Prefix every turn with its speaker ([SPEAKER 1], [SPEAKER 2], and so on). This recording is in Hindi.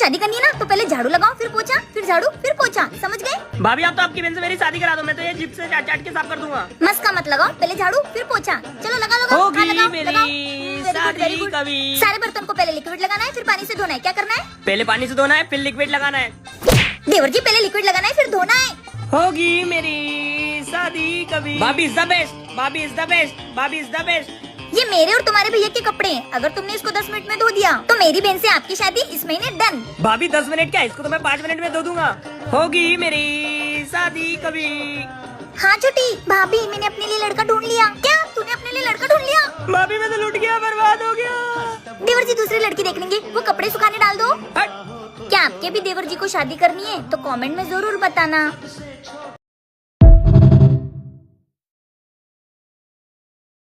[SPEAKER 1] शादी करनी है ना तो पहले झाड़ू लगाओ, फिर पोछा, फिर झाड़ू, फिर पोछा, समझ गए?
[SPEAKER 2] भाभी आप तो आपकी बहन से मेरी शादी करा दो, मैं तो ये जिप से चाट चाट के साफ कर दूंगा।
[SPEAKER 1] मस्का का मत लगाओ, पहले झाड़ू फिर पोछा। चलो लगा लो।
[SPEAKER 2] होगी
[SPEAKER 1] हाँ, लगाओ,
[SPEAKER 2] मेरी
[SPEAKER 1] लगाओ।
[SPEAKER 2] शादी
[SPEAKER 1] very good.
[SPEAKER 2] कभी।
[SPEAKER 1] सारे बर्तन को पहले लिक्विड लगाना है, फिर पानी से धोना है। क्या करना है?
[SPEAKER 2] पहले पानी से धोना है, फिर लिक्विड लगाना है।
[SPEAKER 1] देवर जी पहले लिक्विड लगाना है, फिर धोना है।
[SPEAKER 2] होगी मेरी शादी कभी। भाभी इज द बेस्ट, भाभी इज द बेस्ट, भाभी इज द बेस्ट।
[SPEAKER 1] ये मेरे और तुम्हारे भैया के कपड़े हैं। अगर तुमने इसको 10 मिनट में धो दिया तो मेरी बहन से आपकी शादी इस महीने डन।
[SPEAKER 2] भाभी 10 मिनट क्या, इसको तो मैं 5 मिनट में धो दूंगा। होगी मेरी शादी कभी।
[SPEAKER 1] हाँ छोटी भाभी, मैंने अपने लिए लड़का ढूंढ लिया। क्या तूने अपने लिए लड़का ढूंढ लिया?
[SPEAKER 2] भाभी मैं तो लुट गया, बर्बाद हो गया।
[SPEAKER 1] देवर जी दूसरी लड़की देख लेंगे, वो कपड़े सुखाने डाल दो।
[SPEAKER 2] हट।
[SPEAKER 1] क्या आपके भी देवर जी को शादी करनी है तो कमेंट में जरूर बताना।